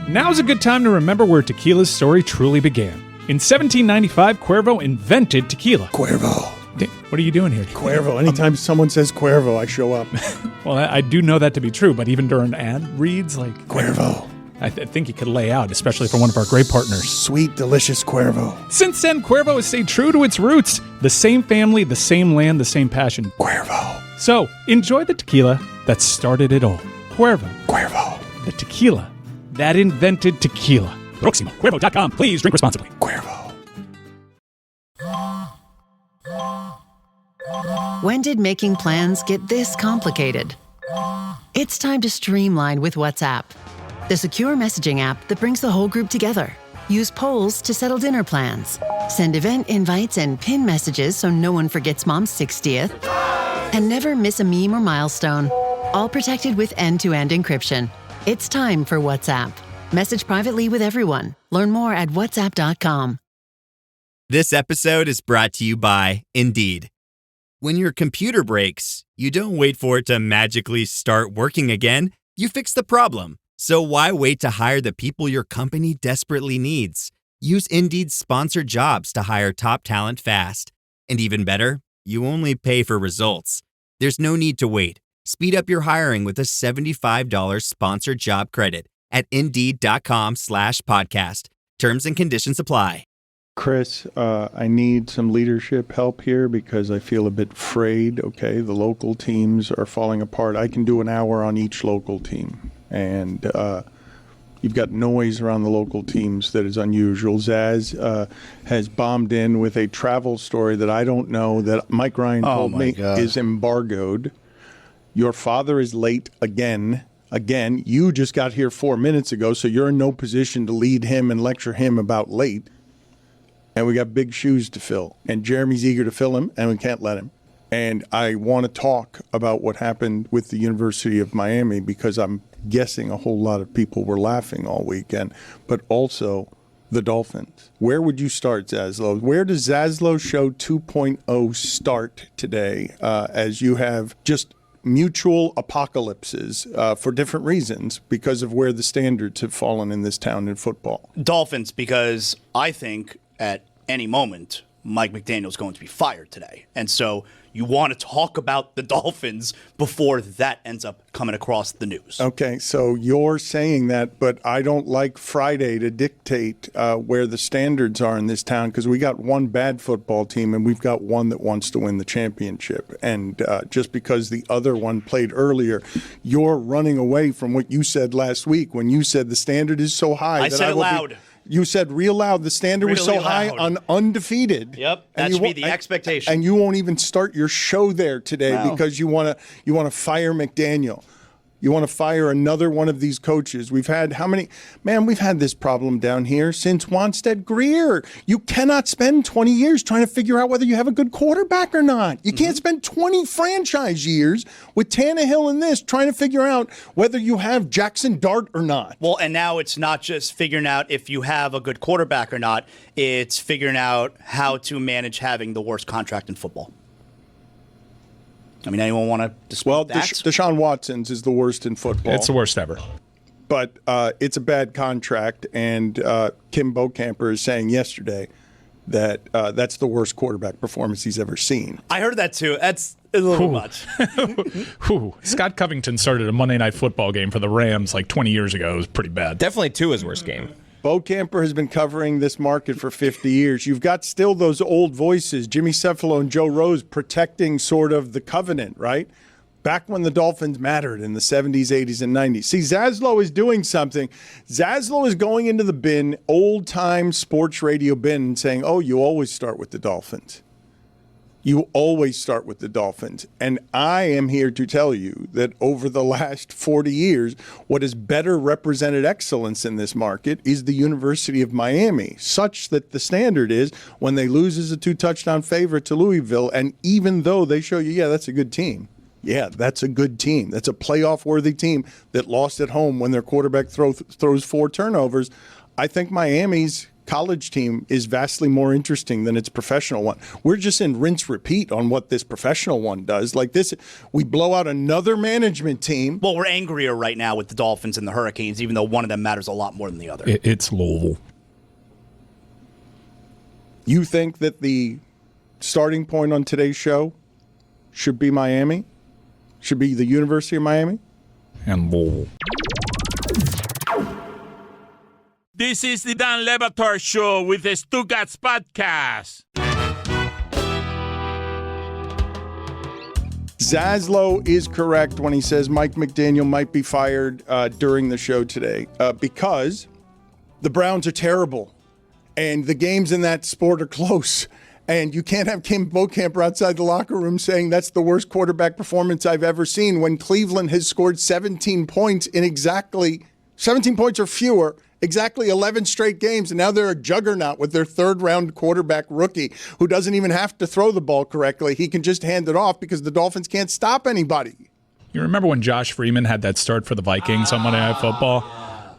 Now's a good time to remember where tequila's story truly began. In 1795, Cuervo invented tequila. Cuervo. What are you doing here? Cuervo. Anytime someone says Cuervo, I show up. Well, I do know that to be true, but even during ad reads, like... Cuervo. I think he could lay out, especially for one of our great partners. Sweet, delicious Cuervo. Since then, Cuervo has stayed true to its roots. The same family, the same land, the same passion. Cuervo. So, enjoy the tequila that started it all. Cuervo. Cuervo. The tequila that invented tequila. Proximo. Cuervo.com. Please drink responsibly. Cuervo. When did making plans get this complicated? It's time to streamline with WhatsApp, the secure messaging app that brings the whole group together. Use polls to settle dinner plans. Send event invites and pin messages so no one forgets Mom's 60th. And never miss a meme or milestone. All protected with end-to-end encryption. It's time for WhatsApp. Message privately with everyone. Learn more at whatsapp.com. This episode is brought to you by Indeed. When your computer breaks, you don't wait for it to magically start working again. You fix the problem. So why wait to hire the people your company desperately needs? Use Indeed's sponsored jobs to hire top talent fast. And even better, you only pay for results. There's no need to wait. Speed up your hiring with a $75 sponsored job credit at Indeed.com/podcast. Terms and conditions apply. Chris, I need some leadership help here because I feel a bit frayed, okay? The local teams are falling apart. I can do an hour on each local team. And you've got noise around the local teams that is unusual. Zaz has bombed in with a travel story that I don't know, that Mike Ryan told me is embargoed. Your father is late again. Again, you just got here 4 minutes ago, so you're in no position to lead him and lecture him about late. And we got big shoes to fill. And Jeremy's eager to fill them, and we can't let him. And I want to talk about what happened with the University of Miami because I'm guessing a whole lot of people were laughing all weekend, but also the Dolphins. Where would you start, Zaslow? Where does Zaslow Show 2.0 start today as you have just mutual apocalypses for different reasons because of where the standards have fallen in this town in football? Dolphins, because I think at any moment Mike McDaniel's going to be fired today. And so you want to talk about the Dolphins before that ends up coming across the news. Okay, so you're saying that, but I don't like Friday to dictate where the standards are in this town because we got one bad football team and we've got one that wants to win the championship. And just because the other one played earlier, you're running away from what you said last week when you said the standard is so high. I said it loud. You said real loud. The standard was so high on undefeated. Yep, that should be the expectation. And you won't even start your show there today because you want to fire McDaniel. You want to fire another one of these coaches. We've had how many? Man, we've had this problem down here since Wanstead Greer. You cannot spend 20 years trying to figure out whether you have a good quarterback or not. You can't spend 20 franchise years with Tannehill and this trying to figure out whether you have Jackson Dart or not. Well, and now it's not just figuring out if you have a good quarterback or not. It's figuring out how to manage having the worst contract in football. I mean, anyone want to dispute that? Deshaun Watson's is the worst in football. It's the worst ever. But it's a bad contract, and Kim Bokamper is saying yesterday that that's the worst quarterback performance he's ever seen. I heard that too. That's a little much. Scott Covington started a Monday Night Football game for the Rams like 20 years ago. It was pretty bad. Definitely Tua's worst game. Bokamper has been covering this market for 50 years. You've got still those old voices, Jimmy Cephalo and Joe Rose, protecting sort of the covenant, right? Back when the Dolphins mattered in the 70s, 80s, and 90s. See, Zaslow is doing something. Zaslow is going into the bin, old-time sports radio bin, and saying, oh, you always start with the Dolphins. You always start with the Dolphins. And I am here to tell you that over the last 40 years, what has better represented excellence in this market is the University of Miami, such that the standard is when they lose as a 2-touchdown favorite to Louisville, and even though they show you, yeah, that's a good team. Yeah, that's a good team. That's a playoff-worthy team that lost at home when their quarterback throws 4 turnovers. I think Miami's college team is vastly more interesting than its professional one. We're just in rinse repeat on what this professional one does. Like this, we blow out another management team. Well, we're angrier right now with the Dolphins and the Hurricanes, even though one of them matters a lot more than the other. It's Louisville. You think that the starting point on today's show should be Miami? Should be the University of Miami? And Louisville. This is the Dan Batard Show with the Stugotz podcast. Zaslow is correct when he says Mike McDaniel might be fired during the show today because the Browns are terrible and the games in that sport are close. And you can't have Kim Bokamper outside the locker room saying that's the worst quarterback performance I've ever seen when Cleveland has scored 17 points in exactly 17 points or fewer, exactly 11 straight games. And now they're a juggernaut with their third-round quarterback rookie who doesn't even have to throw the ball correctly. He can just hand it off because the Dolphins can't stop anybody. You remember when Josh Freeman had that start for the Vikings on Monday Night Football?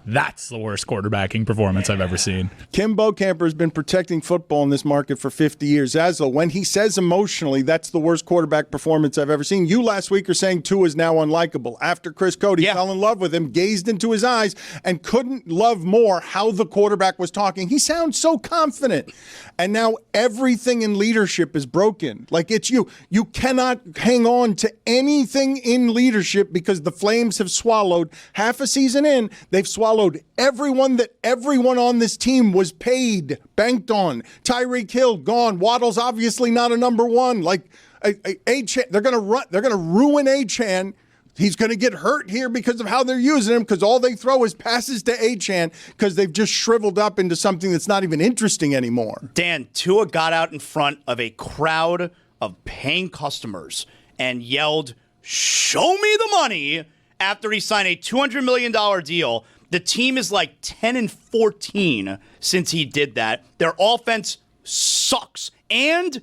That's the worst quarterbacking performance I've ever seen. Kim Bokamper has been protecting football in this market for 50 years. Zaslow, when he says emotionally, that's the worst quarterback performance I've ever seen. You last week are saying Tua is now unlikable. After Chris Cote fell in love with him, gazed into his eyes, and couldn't love more how the quarterback was talking. He sounds so confident. And now everything in leadership is broken. Like it's you. You cannot hang on to anything in leadership because the Flames have swallowed half a season in. They've swallowed everyone that everyone on this team was paid, banked on. Tyreek Hill gone. Waddle's obviously not a number one. Like Achane, they're gonna ruin Achane. He's going to get hurt here because of how they're using him because all they throw is passes to Achane because they've just shriveled up into something that's not even interesting anymore. Dan, Tua got out in front of a crowd of paying customers and yelled, "Show me the money," after he signed a $200 million deal. The team is like 10-14 since he did that. Their offense sucks. And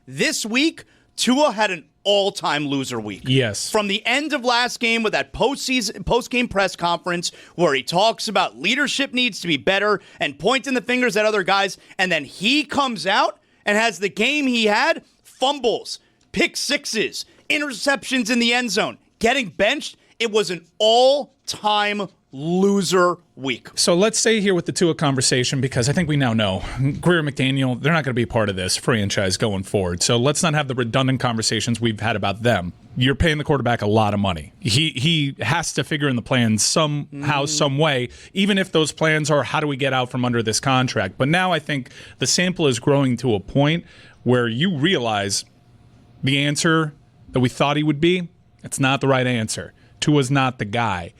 this week, Tua had an all-time loser week. Yes. From the end of last game with that post-game press conference where he talks about leadership needs to be better and pointing the fingers at other guys, and then he comes out and has the game he had, fumbles, pick sixes, interceptions in the end zone, getting benched. It was an all-time loser week. So let's stay here with the Tua conversation because I think we now know Greer and McDaniel, they're not going to be a part of this franchise going forward. So let's not have the redundant conversations we've had about them. You're paying the quarterback a lot of money. He has to figure in the plans somehow, some way, even if those plans are how do we get out from under this contract. But now I think the sample is growing to a point where you realize the answer that we thought he would be, it's not the right answer. Tua's not the guy.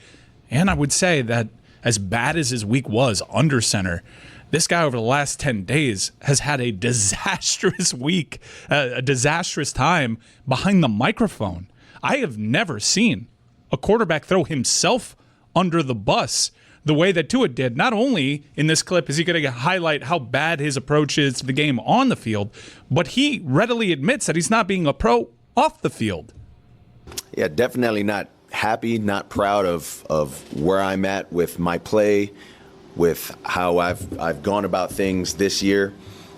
And I would say that as bad as his week was under center, this guy over the last 10 days has had a disastrous week, a disastrous time behind the microphone. I have never seen a quarterback throw himself under the bus the way that Tua did. Not only in this clip is he going to highlight how bad his approach is to the game on the field, but he readily admits that he's not being a pro off the field. Yeah, definitely not happy, not proud of where I'm at with my play, with how I've gone about things this year.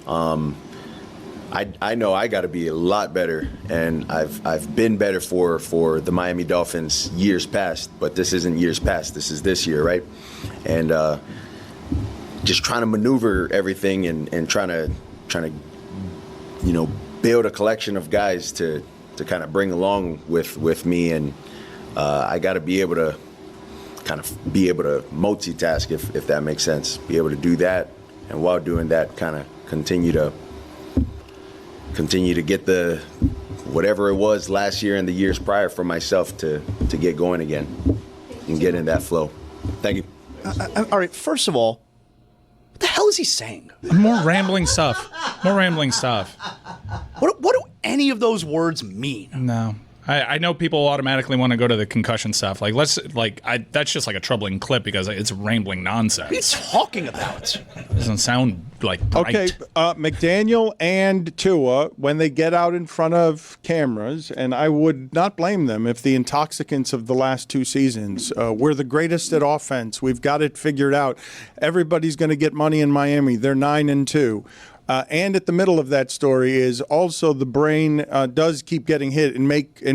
I know I got to be a lot better, and I've been better for the Miami Dolphins years past, but this isn't years past. This is this year, right? And just trying to maneuver everything and trying to build a collection of guys to kind of bring along with me, and I got to be able to multitask, if that makes sense. Be able to do that, and while doing that, kind of continue to get the whatever it was last year and the years prior for myself to get going again and get in that flow. Thank you. All right, first of all, what the hell is he saying? More rambling stuff. What do any of those words mean? No. I know people automatically want to go to the concussion stuff. That's just like a troubling clip because it's rambling nonsense. What are you talking about? It doesn't sound like right. Okay, McDaniel and Tua, when they get out in front of cameras, and I would not blame them if the intoxicants of the last 2 seasons, we're the greatest at offense. We've got it figured out. Everybody's going to get money in Miami. They're 9-2. And at the middle of that story is also the brain does keep getting hit and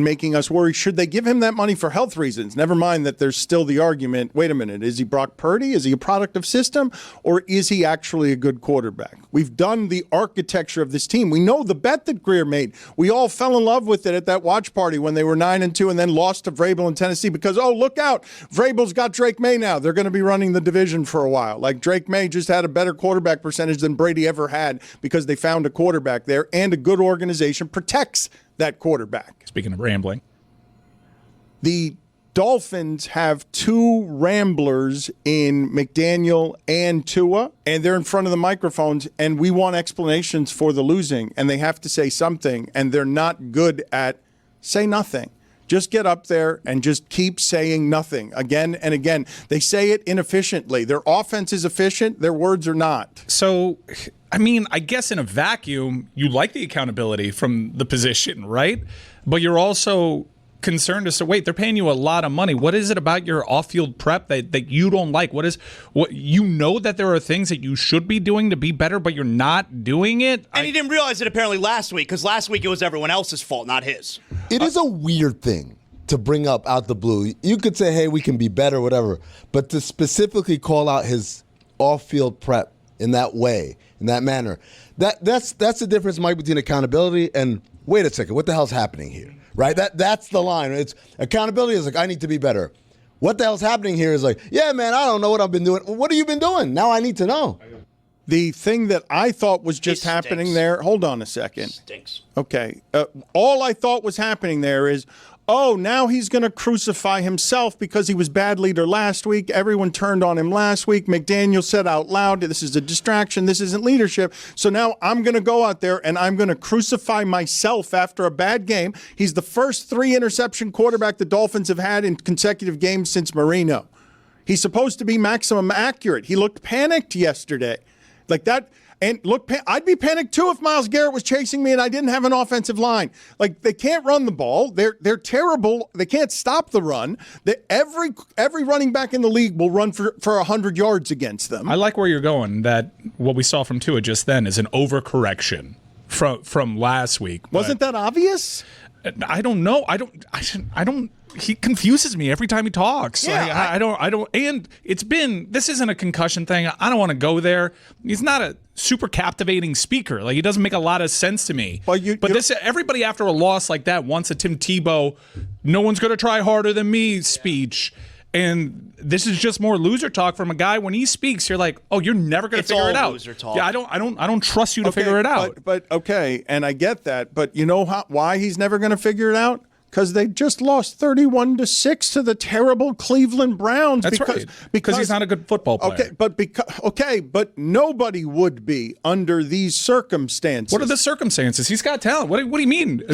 making us worry. Should they give him that money for health reasons? Never mind that there's still the argument, wait a minute, is he Brock Purdy? Is he a product of system? Or is he actually a good quarterback? We've done the architecture of this team. We know the bet that Greer made. We all fell in love with it at that watch party when they were 9-2 and then lost to Vrabel in Tennessee because, oh, look out, Vrabel's got Drake May now. They're going to be running the division for a while. Like Drake May just had a better quarterback percentage than Brady ever had because they found a quarterback there, and a good organization protects that quarterback. Speaking of rambling, the Dolphins have 2 ramblers in McDaniel and Tua, and they're in front of the microphones, and we want explanations for the losing, and they have to say something, and they're not good at say nothing. Just get up there and just keep saying nothing again and again. They say it inefficiently. Their offense is efficient. Their words are not. So, I mean, I guess in a vacuum, you like the accountability from the position, right? But you're also concerned as to, wait, they're paying you a lot of money. What is it about your off-field prep that you don't like? What you know that there are things that you should be doing to be better, but you're not doing it? And he didn't realize it apparently last week, because last week it was everyone else's fault, not his. It is a weird thing to bring up out the blue. You could say, hey, we can be better, whatever. But to specifically call out his off-field prep in that way, in that manner, that's the difference, Mike, between accountability and, wait a second, what the hell's happening here? Right? That's the line. It's accountability is like, I need to be better. What the hell's happening here is like, yeah, man, I don't know what I've been doing. What have you been doing? Now I need to know. The thing that I thought was just happening there, hold on a second. Stinks. Okay. All I thought was happening there is, oh, now he's going to crucify himself because he was bad leader last week. Everyone turned on him last week. McDaniel said out loud, this is a distraction. This isn't leadership. So now I'm going to go out there and I'm going to crucify myself after a bad game. He's the first 3-interception quarterback the Dolphins have had in consecutive games since Marino. He's supposed to be maximum accurate. He looked panicked yesterday. Like that. And look, I'd be panicked too if Myles Garrett was chasing me and I didn't have an offensive line. Like, they can't run the ball. They're terrible. They can't stop the run. Every running back in the league will run for 100 yards against them. I like where you're going, that what we saw from Tua just then is an overcorrection from last week. Wasn't that obvious? I don't know. I don't. He confuses me every time he talks. Yeah, I don't. And this isn't a concussion thing. I don't want to go there. He's not a super captivating speaker. Like, he doesn't make a lot of sense to me. Well, everybody after a loss like that wants a Tim Tebow, no one's going to try harder than me speech. And this is just more loser talk from a guy. When he speaks, you're like, oh, you're never going to figure it out. Loser talk. Yeah, I don't trust you to figure it out. But okay, and I get that. But you know why he's never going to figure it out? Because they just lost 31-6 to the terrible Cleveland Browns. That's right. Because he's not a good football player. But nobody would be under these circumstances. What are the circumstances? He's got talent. What do you mean?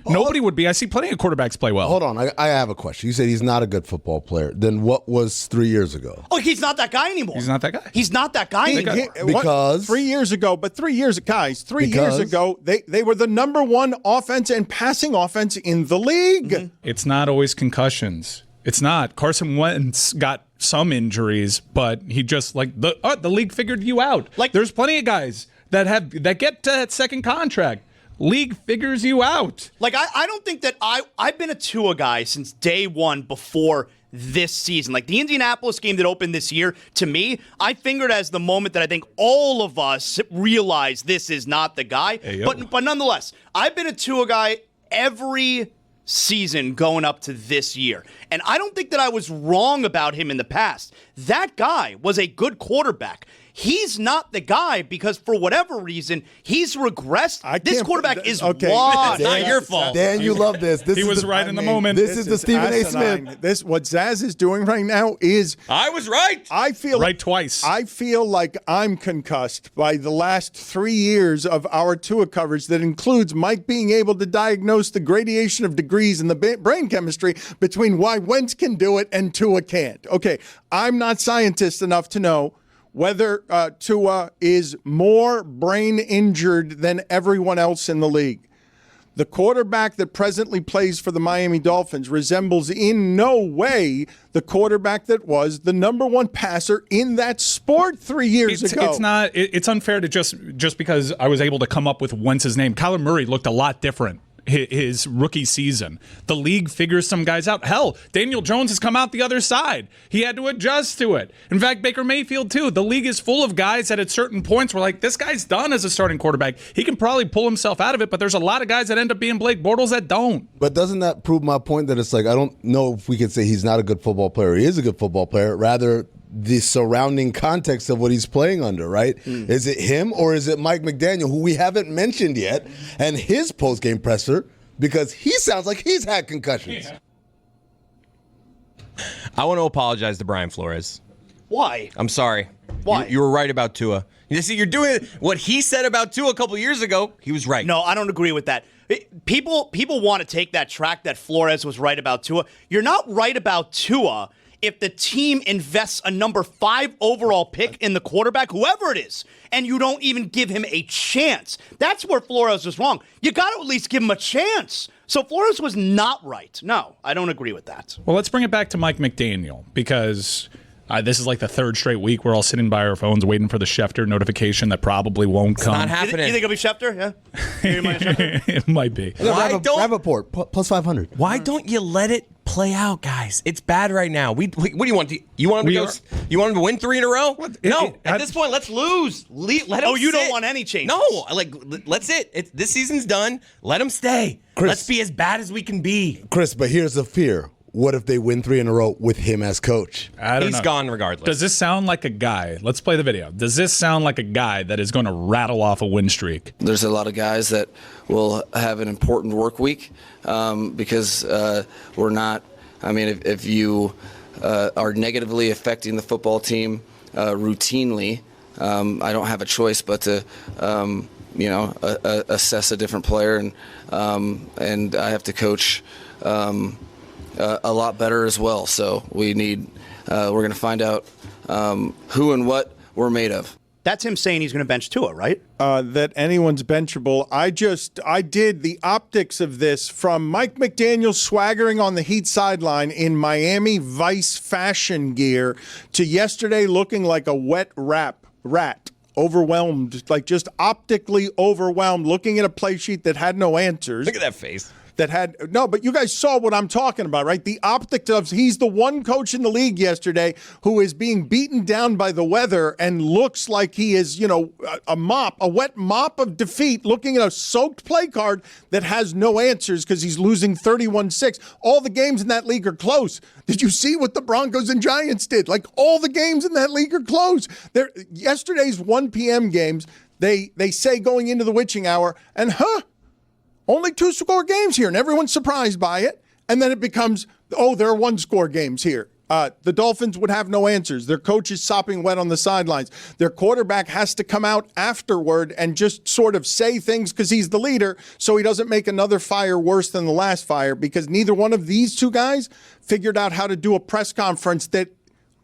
Nobody would be. I see plenty of quarterbacks play well. Hold on. I have a question. You said he's not a good football player. Then what was 3 years ago? Oh, he's not that guy anymore. He's not that guy. He's not that guy anymore. Because 3 years ago, years ago, they were the number 1 offense and passing offense in the league. Mm-hmm. It's not always concussions. It's not. Carson Wentz got some injuries, but he just the league figured you out. Like, there's plenty of guys that get to that second contract. League figures you out. Like, I don't think that I've been a Tua guy since day one before this season. Like, the Indianapolis game that opened this year, to me, I fingered as the moment that I think all of us realize this is not the guy. But nonetheless, I've been a Tua guy every season going up to this year. And I don't think that I was wrong about him in the past. that guy was a good quarterback. He's not the guy because for whatever reason, he's regressed. This quarterback is washed. It's not your fault. Dan, you love this. He was right in the moment. This is the Stephen A. Smith. What Zaz is doing right now is I was right. I feel right twice. I feel like I'm concussed by the last 3 years of our Tua coverage that includes Mike being able to diagnose the gradation of degrees in the brain chemistry between why Wentz can do it and Tua can't. Okay, I'm not scientist enough to know whether Tua is more brain injured than everyone else in the league. The quarterback that presently plays for the Miami Dolphins resembles in no way the quarterback that was the number one passer in that sport 3 years ago. It's not. It's unfair to just because I was able to come up with Wentz's name. Kyler Murray looked a lot different his rookie season. The league figures some guys out. Hell, Daniel Jones has come out the other side. He had to adjust to it. In fact, Baker Mayfield too. The league is full of guys that at certain points were like, this guy's done as a starting quarterback. He can probably pull himself out of it, but there's a lot of guys that end up being Blake Bortles that don't. But doesn't that prove my point that it's like, I don't know if we can say he's not a good football player. He is a good football player. Rather, the surrounding context of what he's playing under, right? Is it him or is it Mike McDaniel, who we haven't mentioned yet, and his post-game presser, because he sounds like he's had concussions. Yeah. I want to apologize to Brian Flores. Why? I'm sorry. Why? You were right about Tua. You see, you're doing what he said about Tua a couple years ago. He was right. No, I don't agree with that. People want to take that track that Flores was right about Tua. You're not right about Tua if the team invests a number 5 overall pick in the quarterback, whoever it is, and you don't even give him a chance. That's where Flores was wrong. You got to at least give him a chance. So Flores was not right. No, I don't agree with that. Well, let's bring it back to Mike McDaniel, because this is like the third straight week we're all sitting by our phones waiting for the Schefter notification that probably won't come. Not happening. You think it'll be Schefter? Yeah? It might be. Rappaport, plus 500. Why don't you let it play out, guys? It's bad right now. What do you want? You want him to go? You want him to win 3 in a row? No. At this point, let's lose. Let him. Oh, you sit. don't want any changes? No. Let's it. This season's done. Let him stay. Chris, let's be as bad as we can be. Chris, but here's the fear. What if they win 3 in a row with him as coach? I don't know. He's gone regardless. Does this sound like a guy? Let's play the video. Does this sound like a guy that is going to rattle off a win streak? There's a lot of guys that will have an important work week because we're not. I mean, if you are negatively affecting the football team routinely, I don't have a choice but to, assess a different player, and I have to coach a lot better as well. So we need. We're going to find out who and what we're made of. That's him saying he's going to bench Tua, right? That anyone's benchable. I did the optics of this from Mike McDaniel swaggering on the Heat sideline in Miami Vice fashion gear to yesterday looking like a wet rat, overwhelmed, like just optically overwhelmed, looking at a play sheet that had no answers. Look at that face. But you guys saw what I'm talking about, right? The optics of he's the one coach in the league yesterday who is being beaten down by the weather and looks like he is, a wet mop of defeat, looking at a soaked play card that has no answers because he's losing 31-6. All the games in that league are close. Did you see what the Broncos and Giants did? Like, all the games in that league are close. Yesterday's 1 p.m. games, they say going into the witching hour, and only 2-score games here, and everyone's surprised by it. And then it becomes, there are 1-score games here. The Dolphins would have no answers. Their coach is sopping wet on the sidelines. Their quarterback has to come out afterward and just sort of say things because he's the leader, so he doesn't make another fire worse than the last fire, because neither one of these two guys figured out how to do a press conference that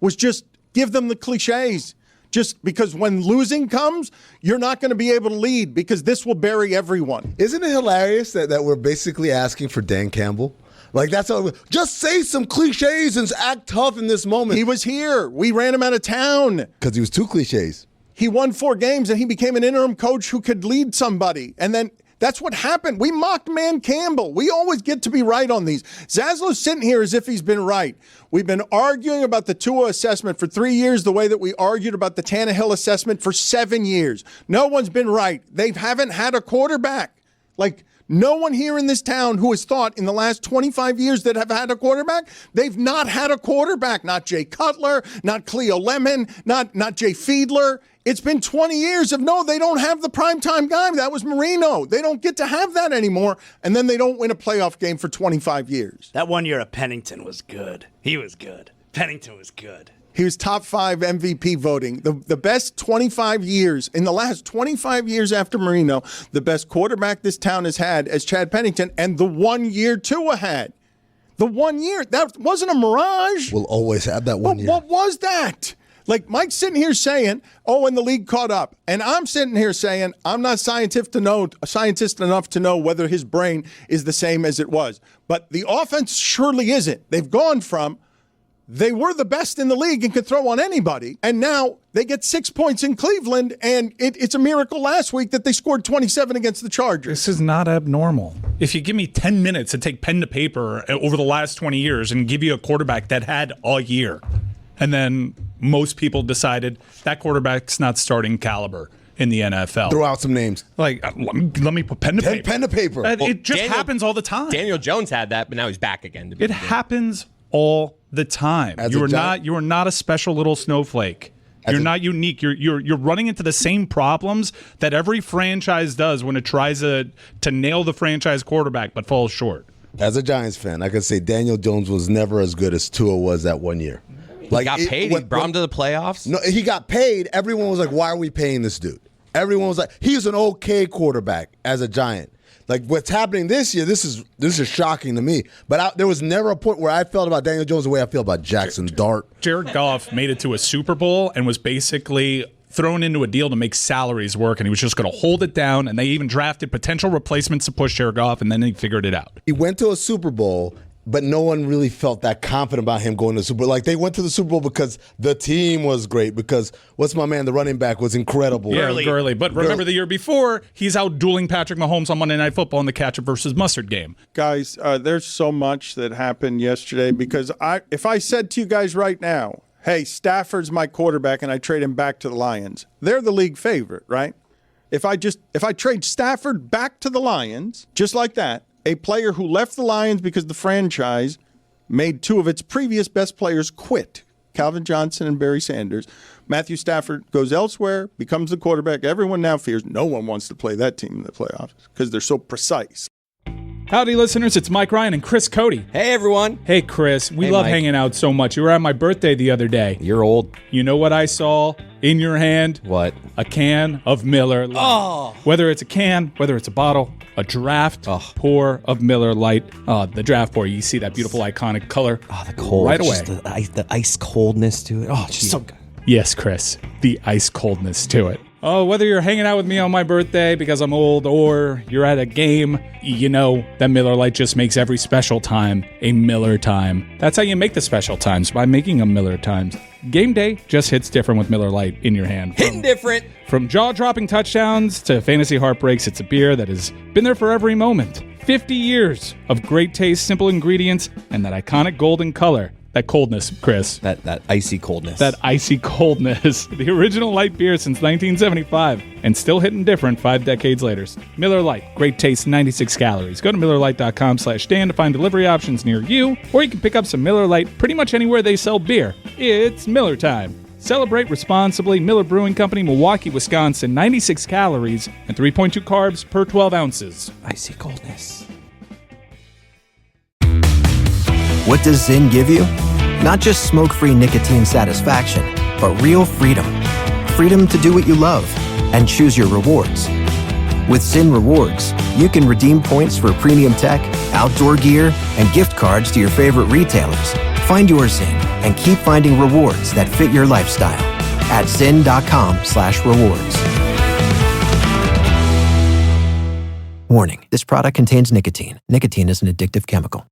was just give them the cliches. Just because when losing comes, you're not going to be able to lead because this will bury everyone. Isn't it hilarious that we're basically asking for Dan Campbell? Like, that's all. Just say some cliches and act tough in this moment. He was here. We ran him out of town. Because he was 2 cliches. He won 4 games and he became an interim coach who could lead somebody. And then that's what happened. We mocked Man Campbell. We always get to be right on these. Zaslow's sitting here as if he's been right. We've been arguing about the Tua assessment for 3 years the way that we argued about the Tannehill assessment for 7 years. No one's been right. They haven't had a quarterback. Like, No one here in this town who has thought in the last 25 years that have had a quarterback, they've not had a quarterback. Not Jay Cutler, not Cleo Lemon, not Jay Fiedler. It's been 20 years of no, they don't have the primetime guy. That was Marino. They don't get to have that anymore. And then they don't win a playoff game for 25 years. That 1 year of Pennington was good. He was good. Pennington was good. He was top 5 MVP voting. The best 25 years, in the last 25 years after Marino, the best quarterback this town has had as Chad Pennington, and the 1 year Tua had. The 1 year. That wasn't a mirage. We'll always have that one year. What was that? Like Mike's sitting here saying, and the league caught up. And I'm sitting here saying, I'm not a scientist enough to know whether his brain is the same as it was. But the offense surely isn't. They've gone from, they were the best in the league and could throw on anybody. And now they get 6 points in Cleveland, and it's a miracle last week that they scored 27 against the Chargers. This is not abnormal. If you give me 10 minutes to take pen to paper over the last 20 years and give you a quarterback that had all year, and then most people decided that quarterback's not starting caliber in the NFL. Throw out some names. Like, let me put pen to paper. Pen to paper. It just happens all the time. Daniel Jones had that, but now he's back again. It happens all the time. You are not a special little snowflake. You're not unique. You're running into the same problems that every franchise does when it tries to nail the franchise quarterback but falls short. As a Giants fan, I can say Daniel Jones was never as good as Tua was that 1 year. He got paid. He brought him to the playoffs. No, he got paid. Everyone was like, why are we paying this dude? Everyone was like, he's an okay quarterback as a Giant. Like, what's happening this year, this is shocking to me. But there was never a point where I felt about Daniel Jones the way I feel about Jackson Dart. Jared Goff made it to a Super Bowl and was basically thrown into a deal to make salaries work, and he was just going to hold it down, and they even drafted potential replacements to push Jared Goff, and then he figured it out. He went to a Super Bowl, but no one really felt that confident about him going to the Super Bowl. Like, they went to the Super Bowl because the team was great, because, what's my man, the running back was incredible. Yeah, Gurley. But remember the year before, he's out dueling Patrick Mahomes on Monday Night Football in the catch versus mustard game. Guys, there's so much that happened yesterday, because if I said to you guys right now, hey, Stafford's my quarterback and I trade him back to the Lions, they're the league favorite, right? If I trade Stafford back to the Lions, just like that, a player who left the Lions because the franchise made 2 of its previous best players quit, Calvin Johnson and Barry Sanders. Matthew Stafford goes elsewhere, becomes the quarterback. Everyone now fears no one wants to play that team in the playoffs because they're so precise. Howdy, listeners. It's Mike Ryan and Chris Cote. Hey, everyone. Hey, Chris. We love Mike. hanging out so much. You were at my birthday the other day. You're old. You know what I saw in your hand? What? A can of Miller Lite. Oh. Whether it's a can, whether it's a bottle, a draft pour of Miller Lite. The draft pour, you see that beautiful iconic color. Oh, the cold. Right away. Just the ice coldness to it. Oh, just so good. Yes, Chris. The ice coldness to it. Oh, whether you're hanging out with me on my birthday because I'm old or you're at a game, you know that Miller Lite just makes every special time a Miller time. That's how you make the special times, by making them Miller times. Game day just hits different with Miller Lite in your hand. Hitting different. From jaw-dropping touchdowns to fantasy heartbreaks, it's a beer that has been there for every moment. 50 years of great taste, simple ingredients, and that iconic golden color. That coldness, Chris. That icy coldness. That icy coldness. The original light beer since 1975, and still hitting different 5 decades later. Miller Lite, great taste, 96 calories. Go to MillerLite.com/Dan to find delivery options near you, or you can pick up some Miller Lite pretty much anywhere they sell beer. It's Miller time. Celebrate responsibly. Miller Brewing Company, Milwaukee, Wisconsin. 96 calories and 3.2 carbs per 12 ounces. Icy coldness. What does Zyn give you? Not just smoke-free nicotine satisfaction, but real freedom. Freedom to do what you love and choose your rewards. With Zyn Rewards, you can redeem points for premium tech, outdoor gear, and gift cards to your favorite retailers. Find your Zyn and keep finding rewards that fit your lifestyle at zyn.com/rewards. Warning, this product contains nicotine. Nicotine is an addictive chemical.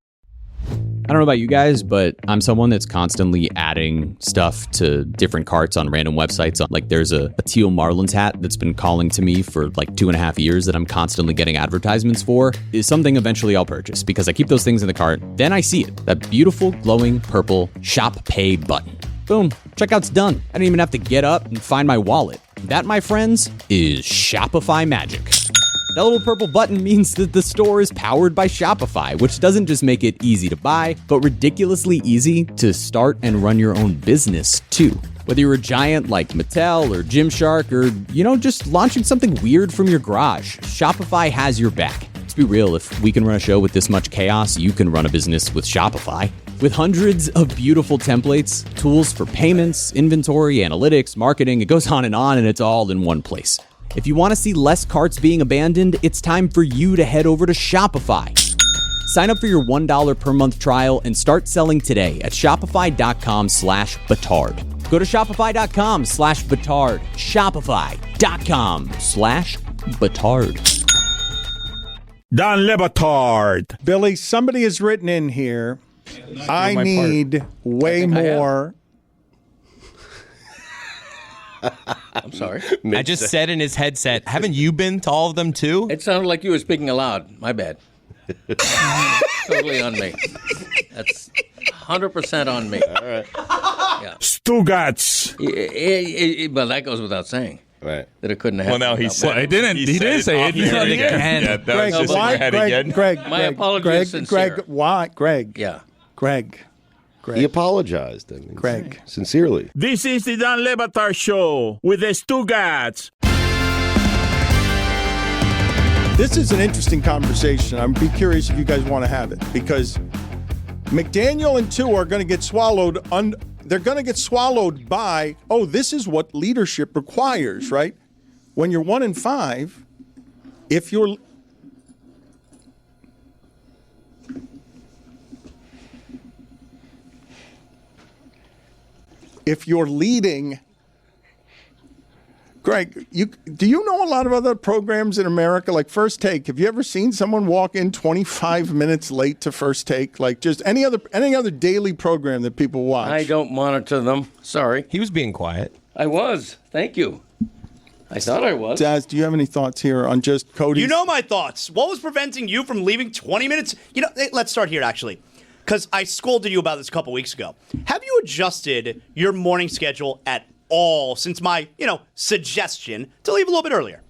I don't know about you guys, but I'm someone that's constantly adding stuff to different carts on random websites. Like there's a teal Marlins hat that's been calling to me for like 2.5 years that I'm constantly getting advertisements for. Is something eventually I'll purchase because I keep those things in the cart. Then I see it, that beautiful glowing purple shop pay button. Boom, checkout's done. I don't even have to get up and find my wallet. That, my friends, is Shopify magic. That little purple button means that the store is powered by Shopify, which doesn't just make it easy to buy, but ridiculously easy to start and run your own business, too. Whether you're a giant like Mattel or Gymshark or, just launching something weird from your garage, Shopify has your back. Let's be real, if we can run a show with this much chaos, you can run a business with Shopify. With hundreds of beautiful templates, tools for payments, inventory, analytics, marketing, it goes on, and it's all in one place. If you want to see less carts being abandoned, it's time for you to head over to Shopify. Sign up for your $1 per month trial and start selling today at shopify.com/Batard. Go to shopify.com/Batard. Shopify.com/Batard. Don Le Batard. Billy, somebody has written in here, I need way more. I'm sorry. I just said in his headset, haven't you been to all of them too? It sounded like you were speaking aloud. My bad. Totally on me. That's 100% on me. All right. Yeah. Stugotz. Well, that goes without saying. Right. That it couldn't happen. Well, now he said He didn't. He didn't say it. He said it again. Yeah, that was just in your head again. Greg, My apologies are sincere. Greg, why? Greg. Yeah. Greg. He apologized. I mean, Greg. Sincerely. This is the Don Le Batard Show with the Stugotz. This is an interesting conversation. I'd be curious if you guys want to have it, because McDaniel and Tua are going to get swallowed. They're going to get swallowed by, this is what leadership requires, right? When you're 1-5, if you're leading. Greg, do you know a lot of other programs in America, like First Take? Have you ever seen someone walk in 25 minutes late to First Take? Like just any other daily program that people watch? I don't monitor them. Sorry. He was being quiet. I was. Thank you. I thought I was. Daz, do you have any thoughts here on just Cody's? You know my thoughts. What was preventing you from leaving 20 minutes? Let's start here, actually, because I scolded you about this a couple weeks ago. Have you adjusted your morning schedule at all since my, suggestion to leave a little bit earlier?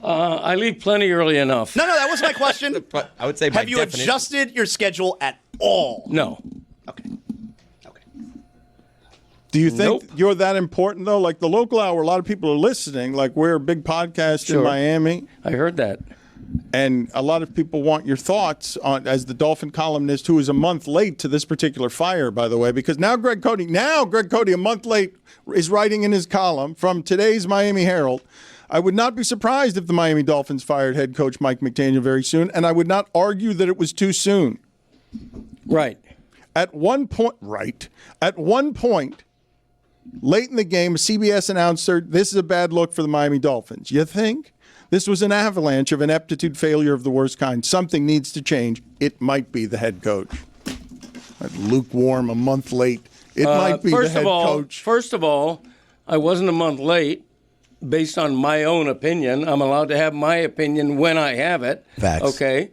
I leave plenty early enough. No, that was my question. I would say by have you definition. adjusted your schedule at all? No. Okay. Do you think you're that important, though? Like the local hour, a lot of people are listening. Like we're a big podcast in Miami. I heard that. And a lot of people want your thoughts on, as the Dolphin columnist who is a month late to this particular fire, by the way, because now Greg Cote, a month late, is writing in his column from today's Miami Herald. I would not be surprised if the Miami Dolphins fired head coach Mike McDaniel very soon, and I would not argue that it was too soon. Right. At one point, late in the game, a CBS announcer, this is a bad look for the Miami Dolphins. You think? This was an avalanche of ineptitude failure of the worst kind. Something needs to change. It might be the head coach. Lukewarm, a month late. It might be the head coach. First of all, I wasn't a month late based on my own opinion. I'm allowed to have my opinion when I have it. Facts. Okay?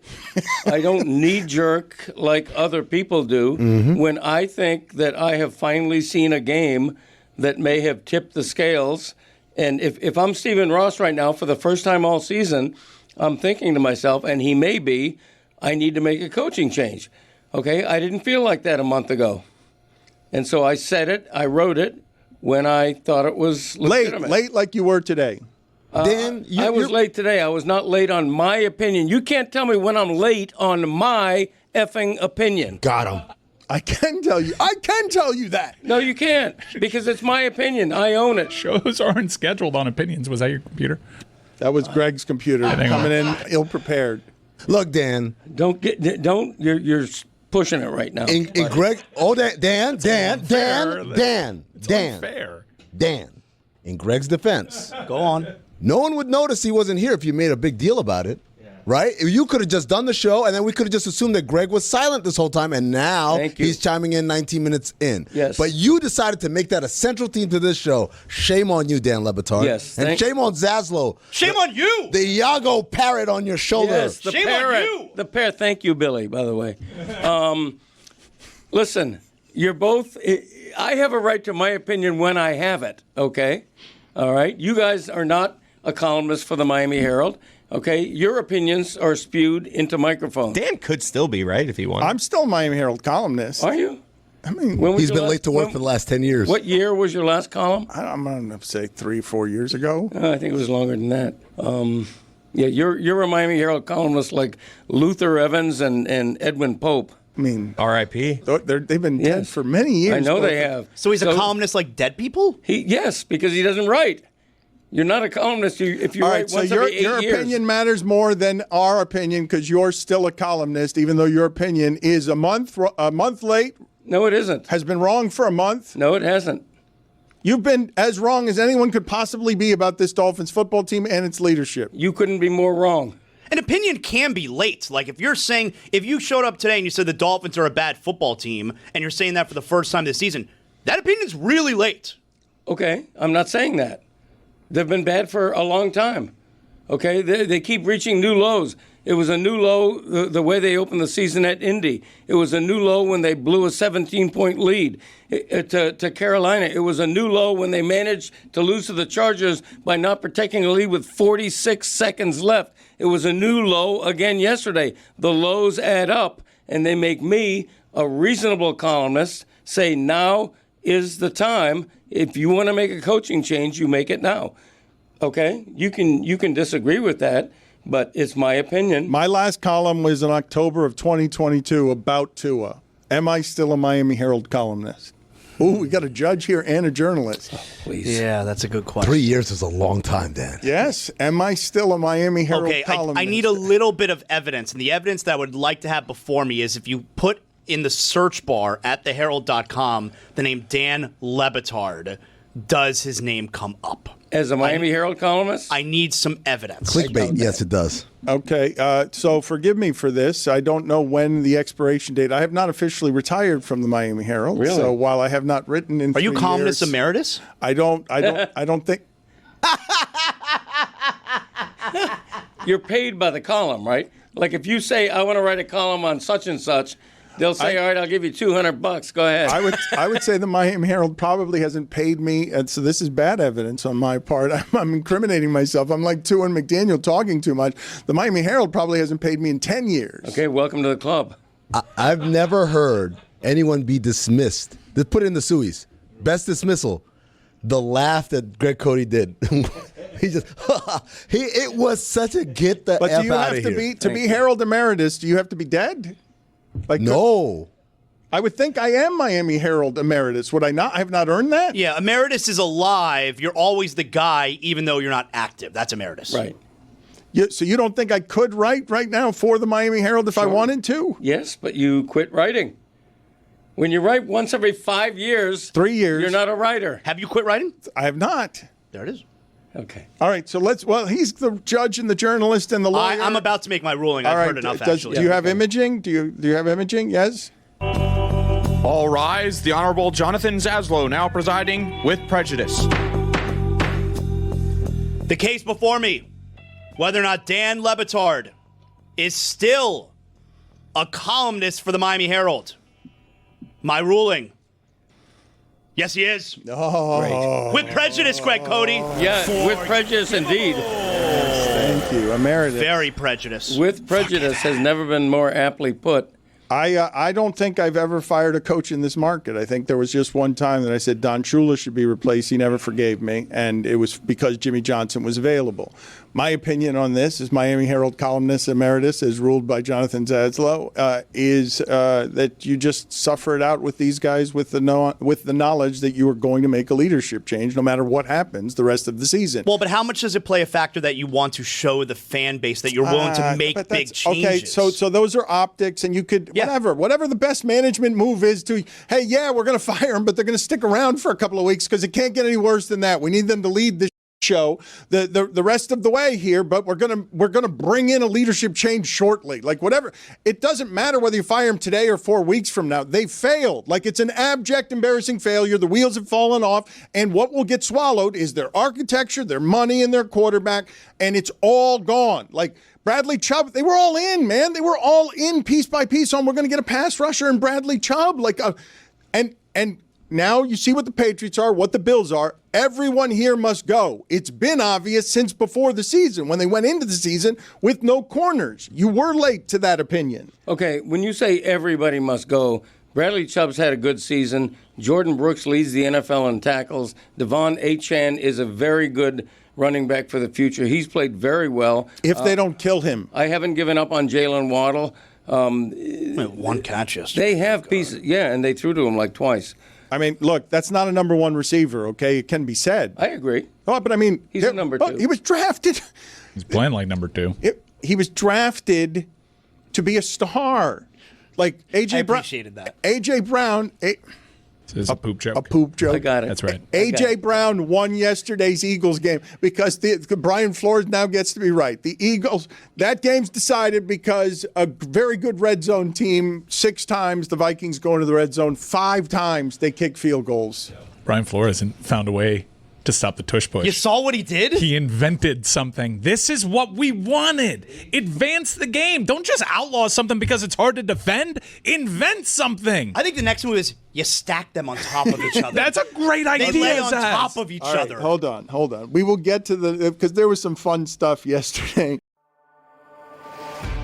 I don't knee-jerk like other people do. Mm-hmm. When I think that I have finally seen a game that may have tipped the scales. And if I'm Stephen Ross right now for the first time all season, I'm thinking to myself, and he may be, I need to make a coaching change. Okay? I didn't feel like that a month ago. And so I said it, I wrote it when I thought it was legitimate. Late like you were today. Dan, I was late today. I was not late on my opinion. You can't tell me when I'm late on my effing opinion. Got him. I can tell you that. No, you can't, because it's my opinion. I own it. Shows aren't scheduled on opinions. Was that your computer? That was Greg's computer coming in ill-prepared. Look, Dan. You're pushing it right now. In Greg, Dan. In Greg's defense. Go on. No one would notice he wasn't here if you made a big deal about it. Right? You could have just done the show, and then we could have just assumed that Greg was silent this whole time, and now he's chiming in 19 minutes in. Yes. But you decided to make that a central theme to this show. Shame on you, Dan Le Batard. Yes. And shame on Zaslow. Shame on you. The Iago parrot on your shoulder. Yes, the Shame parrot. on you. The parrot. Thank you, Billy, by the way. Listen, you're both. I have a right to my opinion when I have it, okay? All right? You guys are not a columnist for the Miami Herald. Okay, your opinions are spewed into microphones. Dan could still be, right, if he wanted. I'm still a Miami Herald columnist. Are you? I mean, He's been late to work for the last 10 years. What year was your last column? I'm going to say 3-4 years ago. I think it was longer than that. Yeah, you're a Miami Herald columnist like Luther Evans and Edwin Pope. I mean, R.I.P. They've been dead for many years. I know they have. So he's a columnist like dead people? Yes, because he doesn't write. You're not a columnist if you All write right, so once every 8 your years. opinion matters more than our opinion because you're still a columnist, even though your opinion is a month late. No, it isn't. Has been wrong for a month. No, it hasn't. You've been as wrong as anyone could possibly be about this Dolphins football team and its leadership. You couldn't be more wrong. An opinion can be late. Like if you showed up today and you said the Dolphins are a bad football team and you're saying that for the first time this season, that opinion's really late. Okay, I'm not saying that. They've been bad for a long time. Okay, they keep reaching new lows. It was a new low the way they opened the season at Indy. It was a new low when they blew a 17-point lead to Carolina. It was a new low when they managed to lose to the Chargers by not protecting a lead with 46 seconds left. It was a new low again yesterday. The lows add up, and they make me, a reasonable columnist, say now is the time. If you want to make a coaching change, you make it now. Okay? You can disagree with that, but it's my opinion. My last column was in October of 2022 about Tua. Am I still a Miami Herald columnist? Ooh, we got a judge here and a journalist. Oh, please. Yeah, that's a good question. 3 years is a long time, Dan. Yes. Am I still a Miami Herald columnist? I need a little bit of evidence, and the evidence that I would like to have before me is if you put in the search bar at theherald.com the name Dan Le Batard, does his name come up? As a Miami Herald columnist? I need some evidence. Clickbait, yes, it does. Okay, so forgive me for this. I don't know when the expiration date. I have not officially retired from the Miami Herald. Really? So while I have not written in 3 years, Are you columnist emeritus? I don't think. You're paid by the column, right? Like if you say, I want to write a column on such and such, they'll say, all right, I'll give you $200. Go ahead. I would say the Miami Herald probably hasn't paid me, and so this is bad evidence on my part. I'm incriminating myself. I'm like Tua and McDaniel talking too much. The Miami Herald probably hasn't paid me in 10 years. Okay, welcome to the club. I've never heard anyone be dismissed. Let's put it in the Sueys. Best dismissal. The laugh that Greg Cote did. He just, it was such a get the But F do you out have of to here. be Herald Emeritus? Do you have to be dead? Like no. I would think I am Miami Herald Emeritus. Would I not? I have not earned that? Yeah, emeritus is alive. You're always the guy, even though you're not active. That's emeritus. Right. So you don't think I could write right now for the Miami Herald if I wanted to? Yes, but you quit writing. When you write once every 5 years, 3 years, you're not a writer. Have you quit writing? I have not. There it is. Okay. All right, so he's the judge and the journalist and the lawyer. I'm about to make my ruling. All I've right, heard enough, do actually. you have imaging? Do you have imaging? Yes? All rise. The Honorable Jonathan Zaslow now presiding with prejudice. The case before me, whether or not Dan Le Batard is still a columnist for the Miami Herald. My ruling. Yes, he is. Oh. With prejudice, Greg Cote. Yeah, with prejudice indeed. Thank you, Emeritus. Very prejudice. With prejudice has never been more aptly put. I don't think I've ever fired a coach in this market. I think there was just one time that I said Don Shula should be replaced. He never forgave me, and it was because Jimmy Johnson was available. My opinion on this, as Miami Herald columnist emeritus, as ruled by Jonathan Zaslow, is that you just suffer it out with these guys with the knowledge that you are going to make a leadership change no matter what happens the rest of the season. Well, but how much does it play a factor that you want to show the fan base that you're willing to make big changes? Okay, so those are optics, and you could whatever the best management move is to, hey, yeah, we're going to fire them, but they're going to stick around for a couple of weeks because it can't get any worse than that. We need them to lead the show the rest of the way here, but we're gonna bring in a leadership change shortly. Like whatever, it doesn't matter whether you fire them today or 4 weeks from now. They failed. Like it's an abject, embarrassing failure. The wheels have fallen off, and what will get swallowed is their architecture, their money, and their quarterback, and it's all gone. Like Bradley Chubb, they were all in, man. They were all in piece by piece on we're going to get a pass rusher and Bradley Chubb. Like, and Now you see what the Patriots are, what the Bills are. Everyone here must go. It's been obvious since before the season, when they went into the season with no corners. You were late to that opinion. Okay, when you say everybody must go, Bradley Chubb's had a good season. Jordan Brooks leads the NFL in tackles. Devon Achane is a very good running back for the future. He's played very well. If they don't kill him. I haven't given up on Jalen Waddle. One catch yesterday. They have pieces, and they threw to him like twice. I mean, look, that's not a number one receiver, okay? It can be said. I agree. Oh, but I mean, he's a number two. He was drafted. He's playing like number two. He was drafted to be a star. Like A.J. Brown. I appreciated that. A.J. Brown. This is a poop joke. A poop joke. I got it. That's right. A.J. Brown won yesterday's Eagles game because Brian Flores now gets to be right. The Eagles, that game's decided because a very good red zone team, 6 times the Vikings go into the red zone, 5 times they kick field goals. Brian Flores found a way to stop the tush push. You saw what he did? He invented something. This is what we wanted. Advance the game. Don't just outlaw something because it's hard to defend. Invent something. I think the next move is you stack them on top of each other. That's a great idea. They lay on top of each other. Hold on. We will get to because there was some fun stuff yesterday.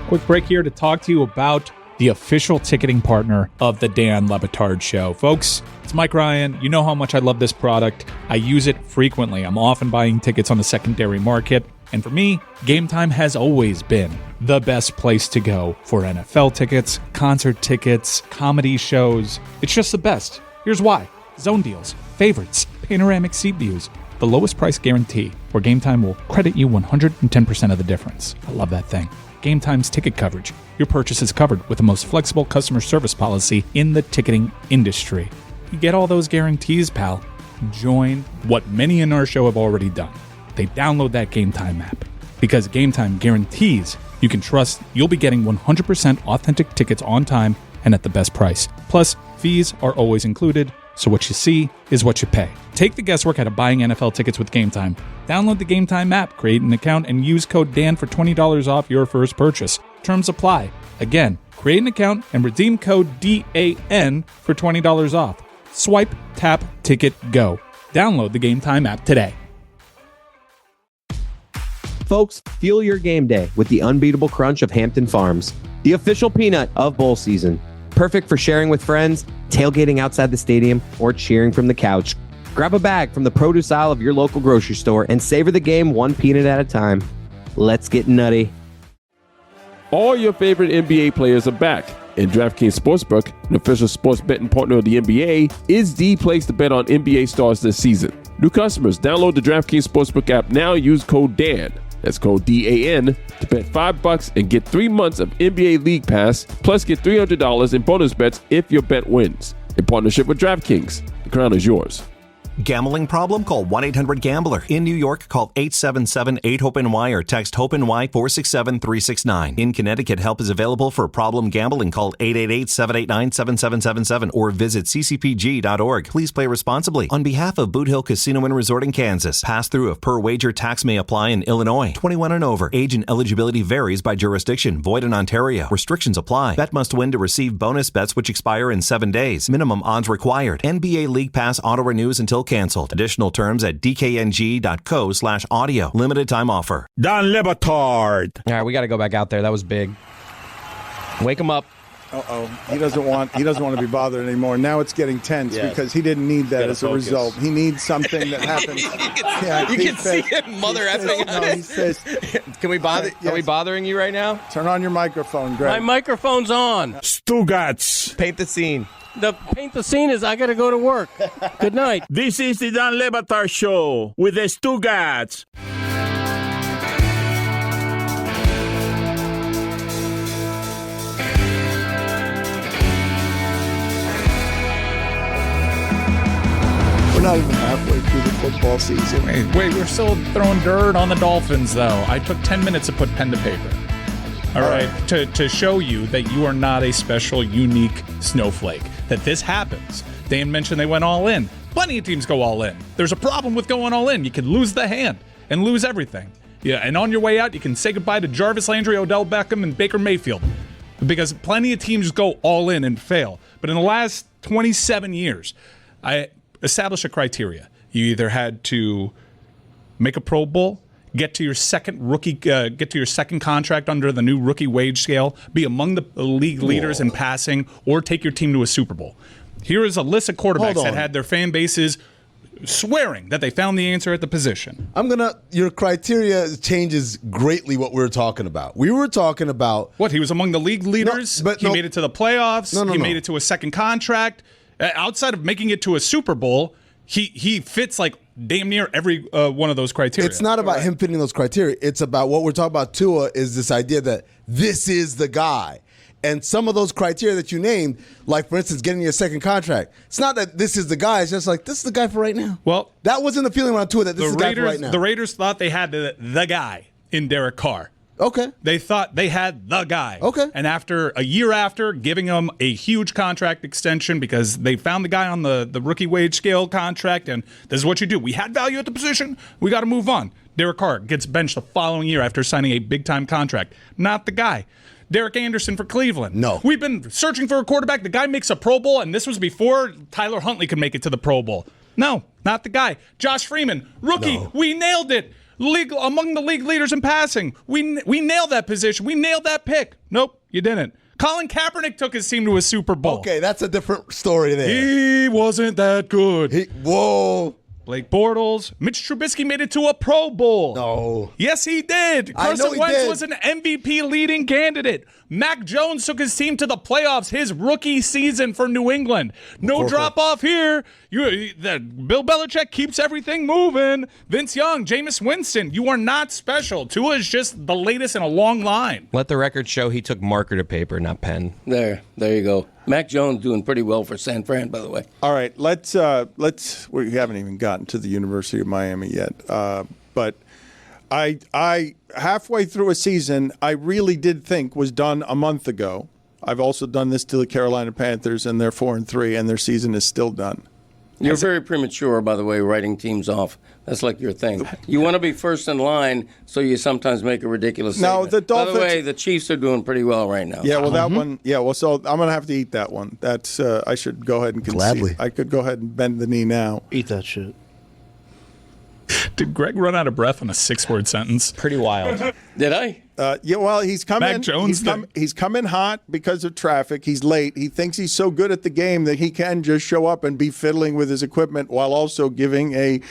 Quick break here to talk to you about the official ticketing partner of the Dan Le Batard Show. Folks, it's Mike Ryan. You know how much I love this product. I use it frequently. I'm often buying tickets on the secondary market. And for me, Game Time has always been the best place to go for NFL tickets, concert tickets, comedy shows. It's just the best. Here's why. Zone deals, favorites, panoramic seat views, the lowest price guarantee, where Game Time will credit you 110% of the difference. I love that thing. Game Time's ticket coverage. Your purchase is covered with the most flexible customer service policy in the ticketing industry. You get all those guarantees, pal. Join what many in our show have already done. They download that Game Time app. Because Game Time guarantees you can trust you'll be getting 100% authentic tickets on time and at the best price. Plus, fees are always included, so what you see is what you pay. Take the guesswork out of buying NFL tickets with Game Time. Download the Game Time app, create an account, and use code DAN for $20 off your first purchase. Terms apply. Again, create an account and redeem code DAN for $20 off. Swipe, tap, ticket, go. Download the Game Time app today. Folks, fuel your game day with the unbeatable crunch of Hampton Farms, the official peanut of bowl season. Perfect for sharing with friends, tailgating outside the stadium, or cheering from the couch. Grab a bag from the produce aisle of your local grocery store and savor the game one peanut at a time. Let's get nutty. All your favorite NBA players are back, and DraftKings Sportsbook, an official sports betting partner of the NBA, is the place to bet on NBA stars this season. New customers, download the DraftKings Sportsbook app now. Use code DAN. That's code DAN to bet $5 and get 3 months of NBA League Pass, plus get $300 in bonus bets if your bet wins. In partnership with DraftKings, the crown is yours. Gambling problem? Call 1-800-GAMBLER. In New York, call 877-8-HOPE-NY or text HOPE-NY 467-369. In Connecticut, help is available for problem gambling. Call 888-789-7777 or visit ccpg.org. Please play responsibly. On behalf of Boot Hill Casino and Resort in Kansas, pass-through of per-wager tax may apply in Illinois. 21 and over. Age and eligibility varies by jurisdiction. Void in Ontario. Restrictions apply. Bet must win to receive bonus bets which expire in 7 days. Minimum odds required. NBA League Pass auto-renews until canceled. Additional terms at dkng.co/audio. Limited time offer. Dan Le Batard. All right, we got to go back out there. That was big. Wake him up. He doesn't want to be bothered anymore. Now it's getting tense because he didn't need that as a result. He needs something that happens. You can see him mother effing. No, he says, Can we bother? Are we bothering you right now? Turn on your microphone, Greg. My microphone's on. Stugotz. Paint the scene. Paint the scene is I got to go to work. Good night. This is the Dan Le Batard Show with the Stugotz. We're not even halfway through the football season. Wait, we're still throwing dirt on the Dolphins, though. I took 10 minutes to put pen to paper. All right, to show you that you are not a special, unique snowflake, that this happens. Dan mentioned they went all in. Plenty of teams go all in. There's a problem with going all in. You can lose the hand and lose everything. Yeah, and on your way out, you can say goodbye to Jarvis Landry, Odell Beckham, and Baker Mayfield. Because plenty of teams go all in and fail. But in the last 27 years, I established a criteria. You either had to make a Pro Bowl, get to your second contract under the new rookie wage scale, be among the league leaders in passing, or take your team to a Super Bowl. Here is a list of quarterbacks that had their fan bases swearing that they found the answer at the position. Your criteria changes greatly what we were talking about. We were talking about what he was among the league leaders. He made it to the playoffs. He made it to a second contract. Outside of making it to a Super Bowl, he fits like damn near every one of those criteria. It's not about him fitting those criteria. It's about what we're talking about. Tua is this idea that this is the guy. And some of those criteria that you named, like, for instance, getting your second contract, it's not that this is the guy. It's just like, this is the guy for right now. Well, that wasn't the feeling around Tua that this is the guy for right now. The Raiders thought they had the guy in Derek Carr. Okay. They thought they had the guy. Okay. And a year after giving him a huge contract extension because they found the guy on the rookie wage scale contract, and this is what you do. We had value at the position. We got to move on. Derek Carr gets benched the following year after signing a big-time contract. Not the guy. Derek Anderson for Cleveland. No. We've been searching for a quarterback. The guy makes a Pro Bowl, and this was before Tyler Huntley could make it to the Pro Bowl. No, not the guy. Josh Freeman, rookie. No. We nailed it. Among the league leaders in passing. We nailed that position. We nailed that pick. Nope, you didn't. Colin Kaepernick took his team to a Super Bowl. Okay, that's a different story there. He wasn't that good. Whoa. Blake Bortles. Mitch Trubisky made it to a Pro Bowl. No. Yes, he did. Carson Wentz was an MVP leading candidate. Mac Jones took his team to the playoffs his rookie season for New England. No drop off here. Bill Belichick keeps everything moving. Vince Young, Jameis Winston, you are not special. Tua is just the latest in a long line. Let the record show he took marker to paper, not pen. There you go. Mac Jones doing pretty well for San Fran, by the way. All right, let's. We haven't even gotten to the University of Miami yet, but I halfway through a season I really did think was done a month ago. I've also done this to the Carolina Panthers, and they're 4-3, and their season is still done. You're very premature, by the way, writing teams off. That's like your thing. You want to be first in line, so you sometimes make a ridiculous statement. No, the Dolphins. By the way, the Chiefs are doing pretty well right now. Yeah, well, that one. Yeah, well, so I'm gonna have to eat that one. That's. I should go ahead and concede. Gladly. I could go ahead and bend the knee now. Eat that shit. Did Greg run out of breath on a 6-word sentence? Pretty wild. Did I? Yeah, well, he's coming. Mac Jones he's coming hot because of traffic. He's late. He thinks he's so good at the game that he can just show up and be fiddling with his equipment while also giving an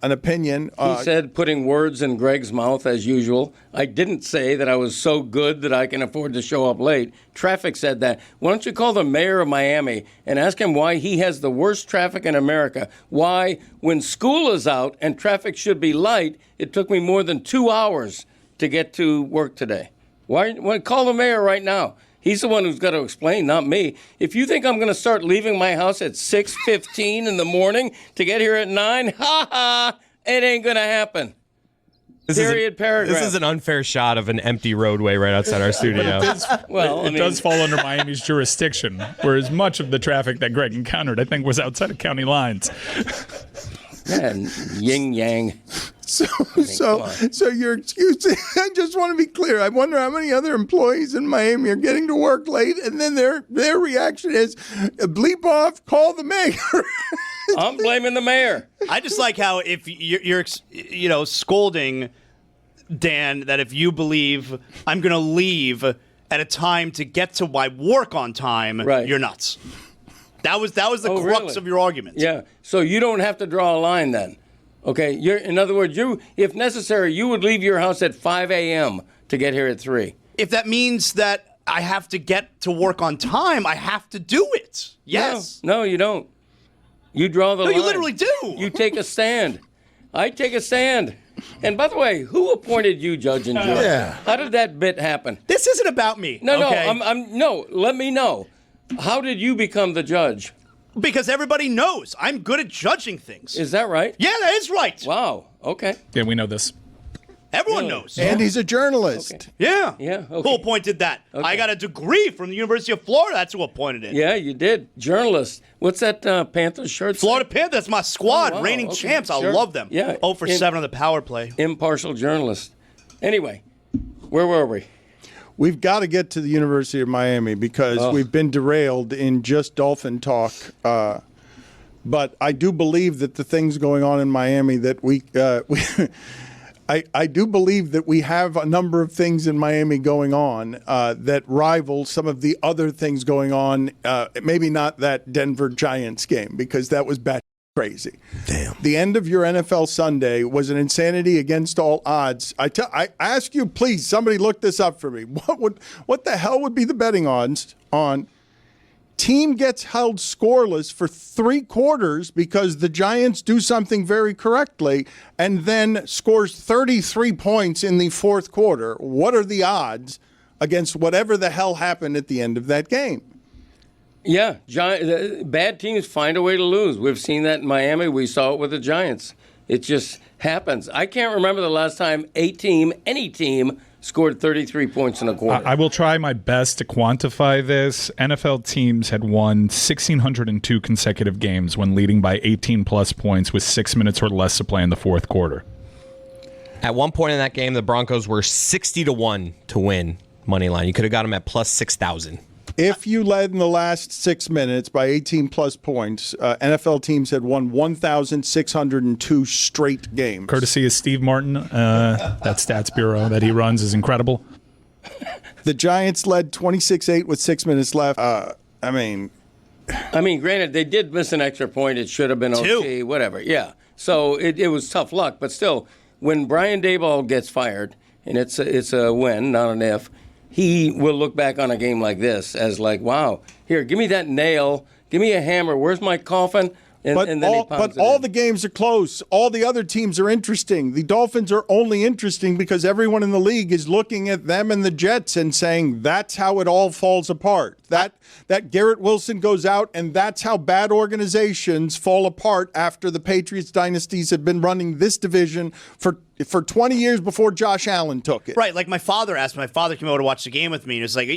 opinion. He said putting words in Greg's mouth as usual. I didn't say that I was so good that I can afford to show up late. Traffic said that. Why don't you call the mayor of Miami and ask him why he has the worst traffic in America? Why, when school is out and traffic should be light, it took me more than 2 hours to get to work today. Why call the mayor right now? He's the one who's got to explain, not me. If you think I'm going to start leaving my house at 6:15 in the morning to get here at 9, it ain't going to happen. Paragraph. This is an unfair shot of an empty roadway right outside our studio. It does fall under Miami's jurisdiction, whereas much of the traffic that Greg encountered, I think, was outside of county lines. And yin yang. So your excuse, I just want to be clear. I wonder how many other employees in Miami are getting to work late, and then their reaction is, bleep off, call the mayor. I'm blaming the mayor. I just like how if you're scolding Dan that if you believe I'm going to leave at a time to get to my work on time, you're nuts. That was the crux of your argument. Yeah. So you don't have to draw a line then. Okay. In other words, if necessary, you would leave your house at 5 a.m. to get here at 3. If that means that I have to get to work on time, I have to do it. Yes. No, you don't. You draw the line. No, you literally do. You take a stand. I take a stand. And by the way, who appointed you judge and jury? Yeah. How did that bit happen? This isn't about me. No, okay? no. Let me know. How did you become the judge? Because everybody knows I'm good at judging things. Is that right? Yeah, that is right. Wow. Okay. Yeah, we know this. Everyone knows. And he's a journalist. Okay. Yeah. Yeah. Okay. Who appointed that? Okay. I got a degree from the University of Florida. That's who appointed it. Yeah, you did. Journalist. What's that Panthers shirt? Florida Panthers. That's my squad. Oh, wow. Reigning Okay. champs. Sure. I love them. Yeah. 0 for 7 on the power play. Impartial journalist. Anyway, where were we? We've got to get to the University of Miami because we've been derailed in just Dolphin talk But I do believe that the things going on in Miami that I do believe that we have a number of things in Miami going on that rival some of the other things going on. Maybe not that Denver Giants game, because that was bad crazy. Damn. The end of your NFL Sunday was an insanity against all odds. I ask you, please, somebody look this up for me. What the hell would be the betting odds on team gets held scoreless for 3 quarters because the Giants do something very correctly and then scores 33 points in the 4th quarter? What are the odds against whatever the hell happened at the end of that game? Yeah, bad teams find a way to lose. We've seen that in Miami. We saw it with the Giants. It just happens. I can't remember the last time any team, scored 33 points in a quarter. I will try my best to quantify this. NFL teams had won 1,602 consecutive games when leading by 18-plus points with 6 minutes or less to play in the 4th quarter. At one point in that game, the Broncos were 60-1 to win money line. You could have got them at plus 6,000. If you led in the last 6 minutes by 18-plus points, NFL teams had won 1,602 straight games. Courtesy of Steve Martin, that stats bureau that he runs is incredible. The Giants led 26-8 with 6 minutes left. I mean, granted, they did miss an extra point. It should have been OT, whatever. Yeah. So it was tough luck. But still, when Brian Daboll gets fired, and it's a when, not an if, he will look back on a game like this as like, wow, here, give me that nail, give me a hammer, where's my coffin? And then all the games are close. All the other teams are interesting. The Dolphins are only interesting because everyone in the league is looking at them and the Jets and saying that's how it all falls apart. That Garrett Wilson goes out, and that's how bad organizations fall apart after the Patriots dynasties have been running this division for 20 years before Josh Allen took it. Right, like my father asked me. My father came over to watch the game with me, and it's like,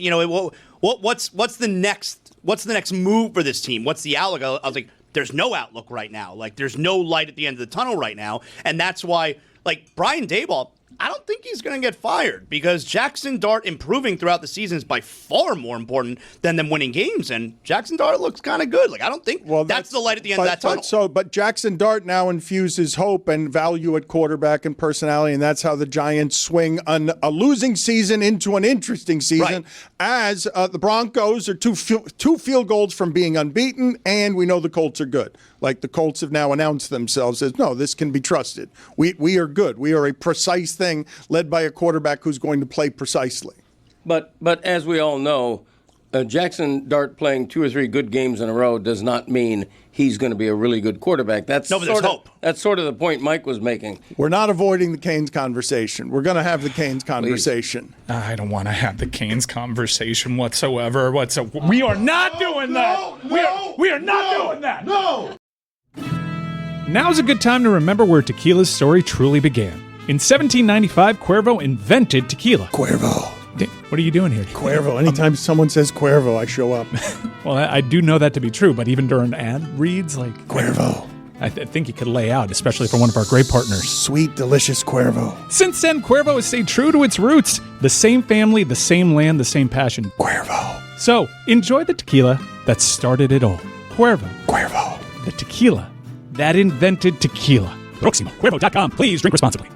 what's the next move for this team? What's the outlook? I was like, there's no outlook right now. Like, there's no light at the end of the tunnel right now. And that's why, like, Brian Daboll, I don't think he's going to get fired because Jackson Dart improving throughout the season is by far more important than them winning games. And Jackson Dart looks kind of good. Like, I don't think that's the light at the end of that tunnel. But Jackson Dart now infuses hope and value at quarterback and personality, and that's how the Giants swing a losing season into an interesting season, as the Broncos are two field goals from being unbeaten, and we know the Colts are good. Like, the Colts have now announced themselves as, no, this can be trusted. We are good. We are a precise thing led by a quarterback who's going to play precisely. But as we all know, Jackson Dart playing 2 or 3 good games in a row does not mean he's going to be a really good quarterback. That's sort of the point Mike was making. We're not avoiding the Canes conversation. We're going to have the Canes conversation. I don't want to have the Canes conversation whatsoever. We are not doing that. We are not doing that. No. Now's a good time to remember where tequila's story truly began. In 1795, Cuervo invented tequila. Cuervo. What are you doing here? Cuervo. Anytime someone says Cuervo, I show up. Well, I do know that to be true, but even during ad reads, like... Cuervo. I think you could lay out, especially for one of our great partners. Sweet, delicious Cuervo. Since then, Cuervo has stayed true to its roots. The same family, the same land, the same passion. Cuervo. So, enjoy the tequila that started it all. Cuervo. Cuervo. The tequila that invented tequila. Proximo. Cuervo.com. Please drink responsibly.